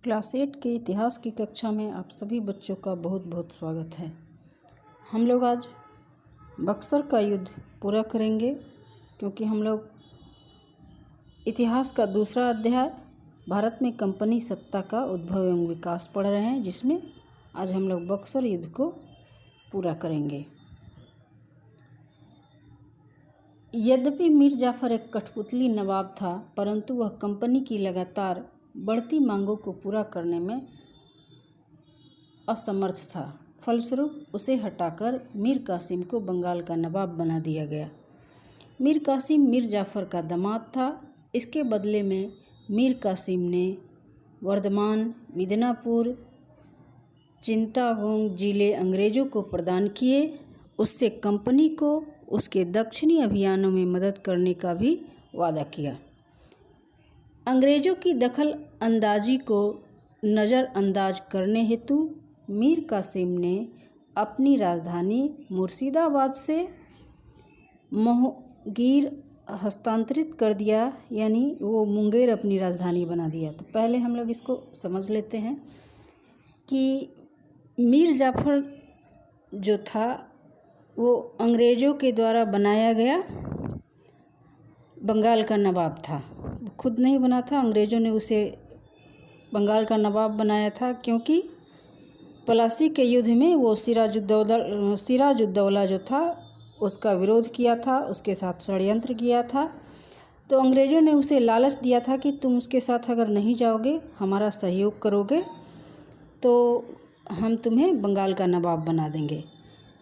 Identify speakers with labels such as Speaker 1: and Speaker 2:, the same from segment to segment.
Speaker 1: Class 8 के इतिहास की कक्षा में आप सभी बच्चों का बहुत बहुत स्वागत है। हम लोग आज बक्सर का युद्ध पूरा करेंगे क्योंकि हम लोग इतिहास का दूसरा अध्याय भारत में कंपनी सत्ता का उद्भव एवं विकास पढ़ रहे हैं, जिसमें आज हम लोग बक्सर युद्ध को पूरा करेंगे। यद्यपि मीर जाफर एक कठपुतली नवाब था, परंतु वह कंपनी की लगातार बढ़ती मांगों को पूरा करने में असमर्थ था। फलस्वरूप उसे हटाकर मीर कासिम को बंगाल का नवाब बना दिया गया। मीर कासिम मीर जाफर का दामाद था। इसके बदले में मीर कासिम ने वर्धमान, मिदनापुर, चित्तागोंग जिले अंग्रेज़ों को प्रदान किए। उससे कंपनी को उसके दक्षिणी अभियानों में मदद करने का भी वादा किया। अंग्रेज़ों की दखल अंदाजी को नज़रअंदाज करने हेतु मीर कासिम ने अपनी राजधानी मुर्शिदाबाद से मुंगेर हस्तांतरित कर दिया, यानी वो मुंगेर अपनी राजधानी बना दिया। तो पहले हम लोग इसको समझ लेते हैं कि मीर जाफर जो था वो अंग्रेज़ों के द्वारा बनाया गया बंगाल का नवाब था। वो खुद नहीं बना था, अंग्रेज़ों ने उसे बंगाल का नवाब बनाया था, क्योंकि पलासी के युद्ध में वो सिराजुद्दौला जो था उसका विरोध किया था, उसके साथ षड्यंत्र किया था। तो अंग्रेज़ों ने उसे लालच दिया था कि तुम उसके साथ अगर नहीं जाओगे, हमारा सहयोग करोगे, तो हम तुम्हें बंगाल का नवाब बना देंगे।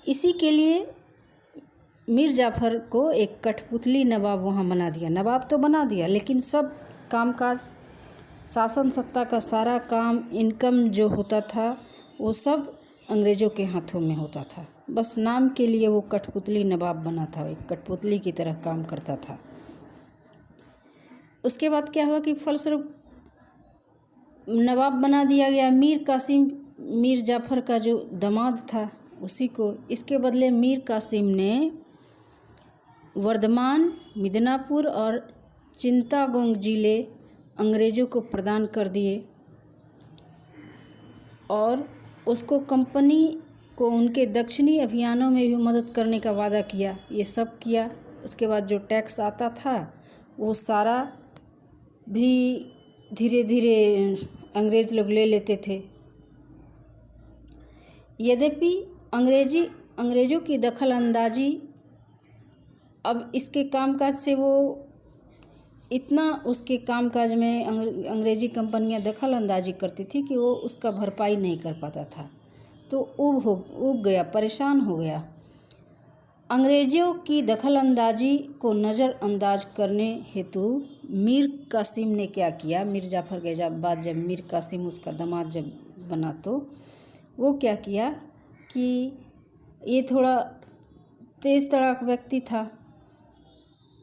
Speaker 1: इसी के लिए मीर जाफर को एक कठपुतली नवाब वहाँ बना दिया। नवाब तो बना दिया, लेकिन सब कामकाज, शासन सत्ता का सारा काम, इनकम जो होता था वो सब अंग्रेज़ों के हाथों में होता था। बस नाम के लिए वो कठपुतली नवाब बना था, एक कठपुतली की तरह काम करता था। उसके बाद क्या हुआ कि फलस्वरूप नवाब बना दिया गया मीर कासिम, मीर जाफर का जो दामाद था उसी को। इसके बदले मीर कासिम ने वर्धमान, मिदनापुर और चित्तागोंग जिले अंग्रेज़ों को प्रदान कर दिए और उसको कंपनी को उनके दक्षिणी अभियानों में भी मदद करने का वादा किया। ये सब किया। उसके बाद जो टैक्स आता था वो सारा भी धीरे धीरे अंग्रेज़ लोग ले लेते थे। यद्यपि अंग्रेज़ों की दखल अंदाजी, अब इसके कामकाज से वो इतना उसके कामकाज में अंग्रेज़ी कंपनियां दखल अंदाजी करती थी कि वो उसका भरपाई नहीं कर पाता था। तो उब गया, परेशान हो गया। अंग्रेज़ों की दखल अंदाजी को नज़रअंदाज करने हेतु मीर कासिम ने क्या किया, मीर जाफर के बाद जब मीर कासिम उसका दामाद जब बना, तो वो क्या किया कि ये थोड़ा तेज़ तड़ाक व्यक्ति था,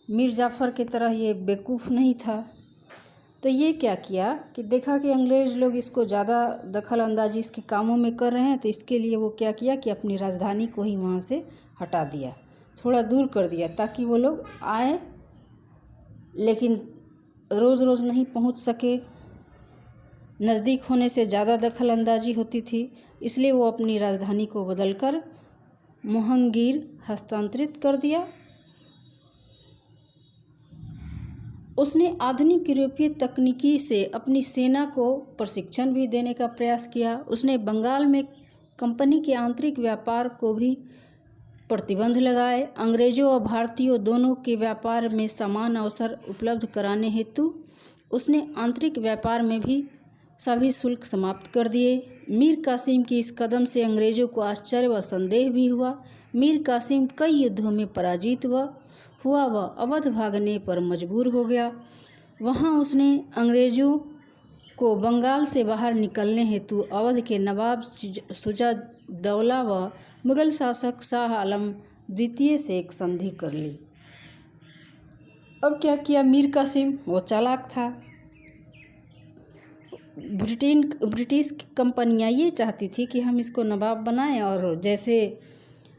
Speaker 1: मीर जाफर की तरह ये बेवकूफ़ नहीं था। तो ये क्या किया कि देखा कि अंग्रेज़ लोग इसको ज़्यादा दखल अंदाजी इसके कामों में कर रहे हैं, तो इसके लिए वो क्या किया कि अपनी राजधानी को ही वहाँ से हटा दिया, थोड़ा दूर कर दिया, ताकि वो लोग आए लेकिन रोज़ रोज़ नहीं पहुँच सके। नज़दीक होने से ज़्यादा दखल अंदाजी होती थी, इसलिए वो अपनी राजधानी को बदलकर मुंगेर हस्तांतरित कर दिया। उसने आधुनिक यूरोपीय तकनीकी से अपनी सेना को प्रशिक्षण भी देने का प्रयास किया। उसने बंगाल में कंपनी के आंतरिक व्यापार को भी प्रतिबंध लगाए। अंग्रेज़ों और भारतीयों दोनों के व्यापार में समान अवसर उपलब्ध कराने हेतु उसने आंतरिक व्यापार में भी सभी शुल्क समाप्त कर दिए। मीर कासिम की इस कदम से अंग्रेज़ों को आश्चर्य व संदेह भी हुआ। मीर कासिम कई युद्धों में पराजित हुआ व अवध भागने पर मजबूर हो गया। वहाँ उसने अंग्रेज़ों को बंगाल से बाहर निकलने हेतु अवध के नवाब सिराजुद्दौला व मुग़ल शासक शाह आलम द्वितीय से एक संधि कर ली। अब क्या किया मीर कासिम, वो चालाक था। ब्रिटिश कंपनियां ये चाहती थी कि हम इसको नवाब बनाएं, और जैसे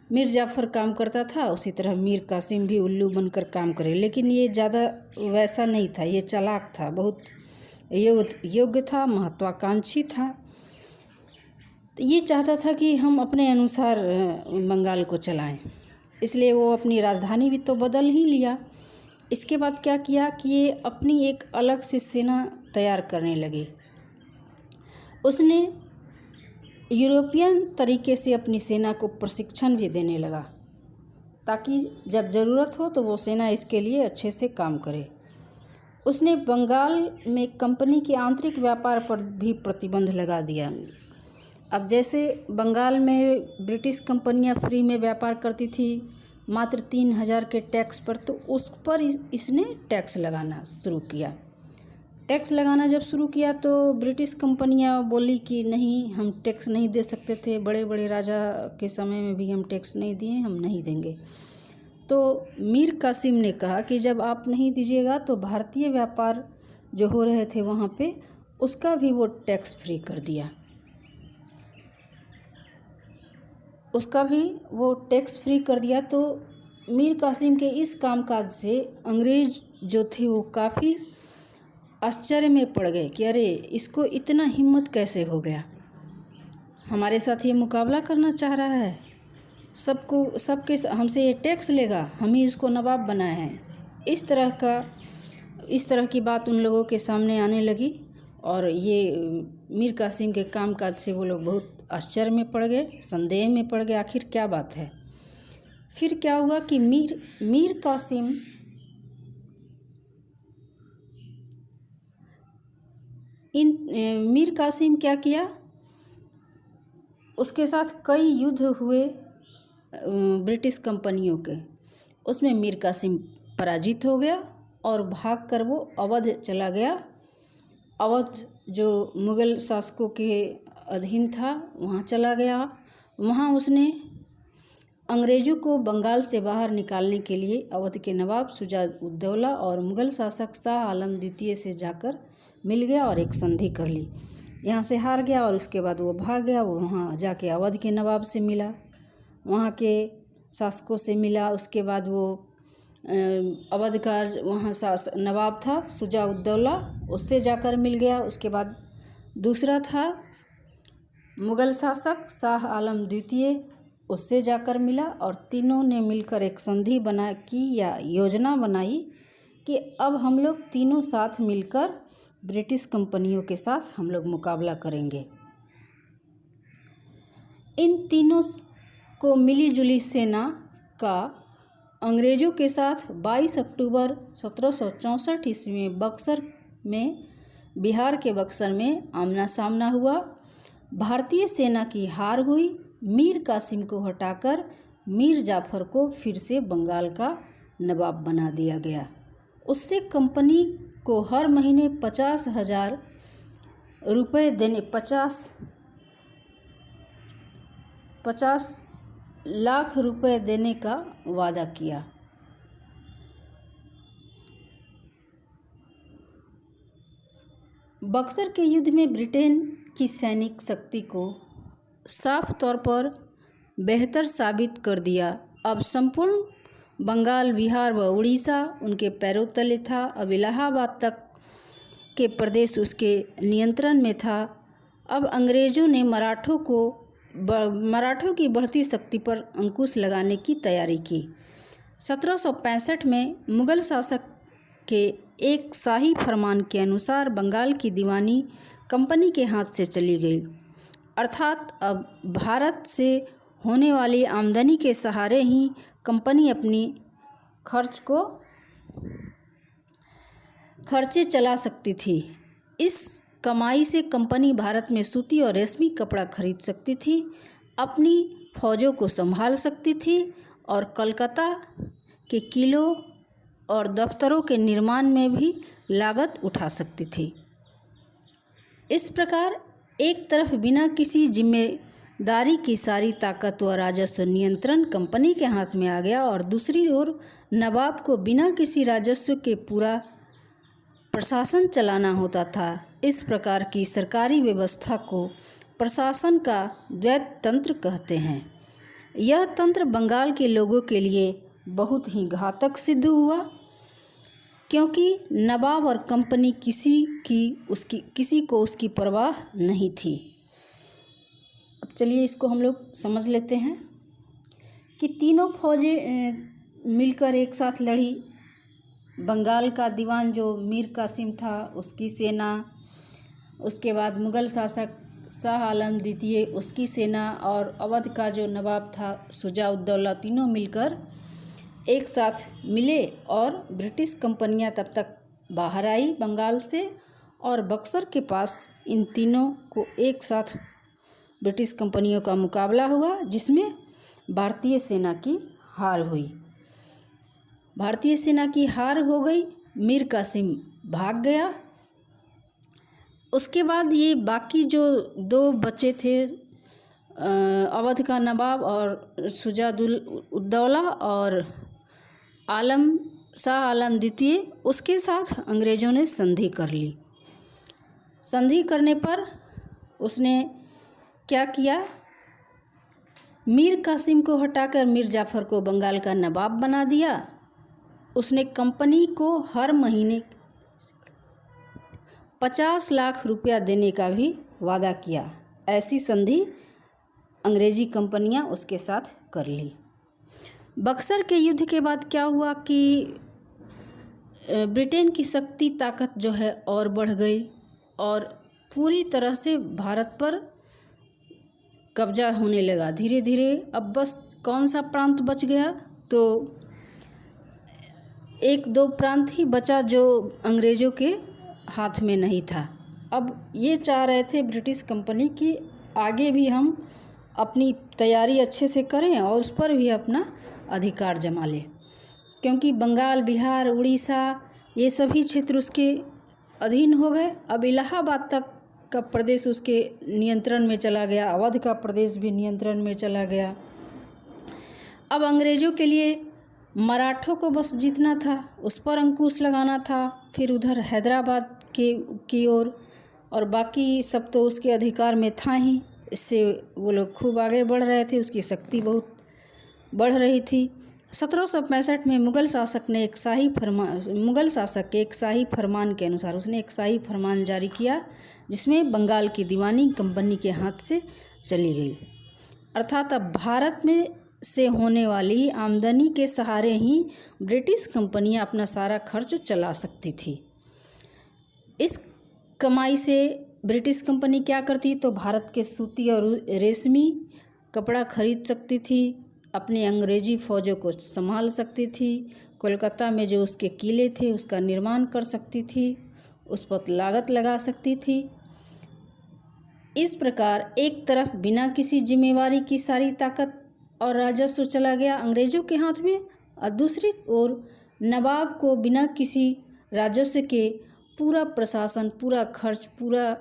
Speaker 1: मीर जाफर काम करता था उसी तरह मीर कासिम भी उल्लू बनकर काम करे। लेकिन ये ज़्यादा वैसा नहीं था, ये चालाक था, बहुत योग्य था, महत्वाकांक्षी था। ये चाहता था कि हम अपने अनुसार बंगाल को चलाएं, इसलिए वो अपनी राजधानी भी तो बदल ही लिया। इसके बाद क्या किया कि ये अपनी एक अलग से सेना तैयार करने लगे। उसने यूरोपियन तरीके से अपनी सेना को प्रशिक्षण भी देने लगा, ताकि जब ज़रूरत हो तो वो सेना इसके लिए अच्छे से काम करे। उसने बंगाल में कंपनी के आंतरिक व्यापार पर भी प्रतिबंध लगा दिया। अब जैसे बंगाल में ब्रिटिश कंपनियां फ्री में व्यापार करती थी मात्र 3000 के टैक्स पर, तो उस पर इसने टैक्स लगाना शुरू किया। टैक्स लगाना जब शुरू किया तो ब्रिटिश कंपनियां बोली कि नहीं, हम टैक्स नहीं दे सकते थे, बड़े बड़े राजा के समय में भी हम टैक्स नहीं दिए, हम नहीं देंगे। तो मीर कासिम ने कहा कि जब आप नहीं दीजिएगा तो भारतीय व्यापार जो हो रहे थे वहाँ पे, उसका भी वो टैक्स फ्री कर दिया। उसका भी वो टैक्स फ्री कर दिया। तो मीर कासिम के इस कामकाज से अंग्रेज़ जो थे वो काफ़ी आश्चर्य में पड़ गए कि अरे, इसको इतना हिम्मत कैसे हो गया, हमारे साथ ये मुकाबला करना चाह रहा है, सबके हमसे ये टैक्स लेगा, हम ही इसको नवाब बनाए हैं। इस तरह की बात उन लोगों के सामने आने लगी और ये मीर कासिम के कामकाज से वो लोग बहुत आश्चर्य में पड़ गए, संदेह में पड़ गए, आखिर क्या बात है। फिर क्या हुआ कि मीर कासिम क्या किया, उसके साथ कई युद्ध हुए ब्रिटिश कंपनियों के, उसमें मीर कासिम पराजित हो गया और भागकर वो अवध चला गया। अवध जो मुग़ल शासकों के अधीन था वहाँ चला गया। वहाँ उसने अंग्रेज़ों को बंगाल से बाहर निकालने के लिए अवध के नवाब शुजा-उद-दौला और मुग़ल शासक शाह आलम द्वितीय से जाकर मिल गया और एक संधि कर ली। यहाँ से हार गया और उसके बाद वो भाग गया। वो वहाँ जाके अवध के नवाब से मिला, वहाँ के शासकों से मिला। उसके बाद वो अवध का वहाँ नवाब था शुजा-उद-दौला, उससे जाकर मिल गया। उसके बाद दूसरा था मुग़ल शासक शाह आलम द्वितीय, उससे जाकर मिला और तीनों ने मिलकर एक संधि योजना बनाई कि अब हम लोग तीनों साथ मिलकर ब्रिटिश कंपनियों के साथ हम लोग मुकाबला करेंगे। इन तीनों को मिलीजुली सेना का अंग्रेज़ों के साथ 22 अक्टूबर 1764 ईस्वी में बिहार के बक्सर में आमना सामना हुआ। भारतीय सेना की हार हुई। मीर कासिम को हटाकर मीर जाफ़र को फिर से बंगाल का नवाब बना दिया गया। उससे कंपनी को हर महीने 50,000 रुपये देने 50 लाख रुपए देने का वादा किया। बक्सर के युद्ध में ब्रिटेन की सैनिक शक्ति को साफ तौर पर बेहतर साबित कर दिया। अब संपूर्ण बंगाल, बिहार व उड़ीसा उनके पैरों तले था। अब इलाहाबाद तक के प्रदेश उसके नियंत्रण में था। अब अंग्रेज़ों ने मराठों की बढ़ती शक्ति पर अंकुश लगाने की तैयारी की। 1765 में मुग़ल शासक के एक शाही फरमान के अनुसार बंगाल की दीवानी कंपनी के हाथ से चली गई, अर्थात अब भारत से होने वाली आमदनी के सहारे ही कंपनी अपनी खर्चे चला सकती थी। इस कमाई से कंपनी भारत में सूती और रेशमी कपड़ा खरीद सकती थी, अपनी फौजों को संभाल सकती थी और कलकत्ता के किलों और दफ्तरों के निर्माण में भी लागत उठा सकती थी। इस प्रकार एक तरफ बिना किसी जिम्मेदारी की सारी ताकत व राजस्व नियंत्रण कंपनी के हाथ में आ गया और दूसरी ओर नवाब को बिना किसी राजस्व के पूरा प्रशासन चलाना होता था। इस प्रकार की सरकारी व्यवस्था को प्रशासन का द्वैत तंत्र कहते हैं। यह तंत्र बंगाल के लोगों के लिए बहुत ही घातक सिद्ध हुआ, क्योंकि नवाब और कंपनी किसी को उसकी परवाह नहीं थी। अब चलिए इसको हम लोग समझ लेते हैं कि तीनों फौजें मिलकर एक साथ लड़ी। बंगाल का दीवान जो मीर कासिम था उसकी सेना, उसके बाद मुग़ल शासक शाह आलम द्वितीय उसकी सेना, और अवध का जो नवाब था शुजा-उद-दौला, तीनों मिलकर एक साथ मिले और ब्रिटिश कंपनियां तब तक बाहर आई बंगाल से, और बक्सर के पास इन तीनों को एक साथ ब्रिटिश कंपनियों का मुकाबला हुआ, जिसमें भारतीय सेना की हार हुई। भारतीय सेना की हार हो गई, मीर कासिम भाग गया। उसके बाद ये बाकी जो दो बचे थे, अवध का नवाब और शुजा-उद-दौला और शाह आलम द्वितीय, उसके साथ अंग्रेज़ों ने संधि कर ली। संधि करने पर उसने क्या किया, मीर कासिम को हटाकर मीर जाफ़र को बंगाल का नवाब बना दिया। उसने कंपनी को हर महीने 50 लाख रुपया देने का भी वादा किया। ऐसी संधि अंग्रेज़ी कंपनियां उसके साथ कर ली। बक्सर के युद्ध के बाद क्या हुआ कि ब्रिटेन की शक्ति ताकत जो है और बढ़ गई और पूरी तरह से भारत पर कब्जा होने लगा धीरे धीरे। अब बस कौन सा प्रांत बच गया, तो एक दो प्रांत ही बचा जो अंग्रेज़ों के हाथ में नहीं था। अब ये चाह रहे थे ब्रिटिश कंपनी की आगे भी हम अपनी तैयारी अच्छे से करें और उस पर भी अपना अधिकार जमा लें, क्योंकि बंगाल, बिहार, उड़ीसा ये सभी क्षेत्र उसके अधीन हो गए। अब इलाहाबाद तक का प्रदेश उसके नियंत्रण में चला गया, अवध का प्रदेश भी नियंत्रण में चला गया। अब अंग्रेज़ों के लिए मराठों को बस जीतना था, उस पर अंकुश लगाना था, फिर उधर हैदराबाद की ओर, और बाकी सब तो उसके अधिकार में था ही। इससे वो लोग खूब आगे बढ़ रहे थे, उसकी शक्ति बहुत बढ़ रही थी। 1765 में मुग़ल शासक के एक शाही फरमान के अनुसार उसने एक शाही फरमान जारी किया, जिसमें बंगाल की दीवानी कंपनी के हाथ से चली गई। अर्थात अब भारत में से होने वाली आमदनी के सहारे ही ब्रिटिश कंपनियां अपना सारा खर्च चला सकती थी। इस कमाई से ब्रिटिश कंपनी क्या करती, तो भारत के सूती और रेशमी कपड़ा खरीद सकती थी, अपने अंग्रेज़ी फ़ौजों को संभाल सकती थी, कोलकाता में जो उसके किले थे उसका निर्माण कर सकती थी, उस पर लागत लगा सकती थी। इस प्रकार एक तरफ बिना किसी जिम्मेवारी की सारी ताकत और राजस्व चला गया अंग्रेज़ों के हाथ में, और दूसरी ओर नवाब को बिना किसी राजस्व के पूरा प्रशासन, पूरा खर्च, पूरा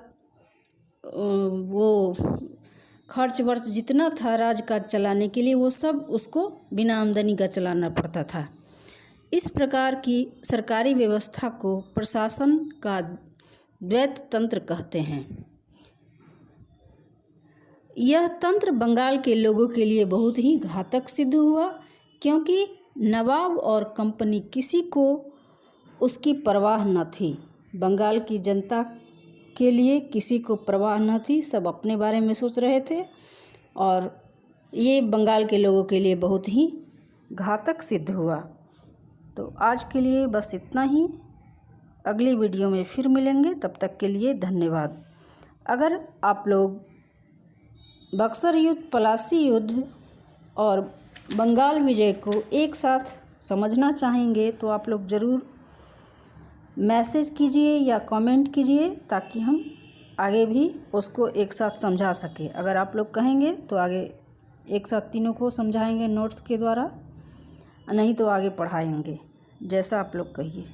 Speaker 1: वो खर्च वर्च जितना था राजकाज चलाने के लिए, वो सब उसको बिना आमदनी का चलाना पड़ता था। इस प्रकार की सरकारी व्यवस्था को प्रशासन का द्वैत तंत्र कहते हैं। यह तंत्र बंगाल के लोगों के लिए बहुत ही घातक सिद्ध हुआ, क्योंकि नवाब और कंपनी किसी को उसकी परवाह न थी। बंगाल की जनता के लिए किसी को परवाह न थी, सब अपने बारे में सोच रहे थे, और ये बंगाल के लोगों के लिए बहुत ही घातक सिद्ध हुआ। तो आज के लिए बस इतना ही, अगली वीडियो में फिर मिलेंगे, तब तक के लिए धन्यवाद। अगर आप लोग बक्सर युद्ध, पलासी युद्ध और बंगाल विजय को एक साथ समझना चाहेंगे तो आप लोग ज़रूर मैसेज कीजिए या कमेंट कीजिए, ताकि हम आगे भी उसको एक साथ समझा सकें। अगर आप लोग कहेंगे तो आगे एक साथ तीनों को समझाएंगे नोट्स के द्वारा, नहीं तो आगे पढ़ाएंगे, जैसा आप लोग कहिए।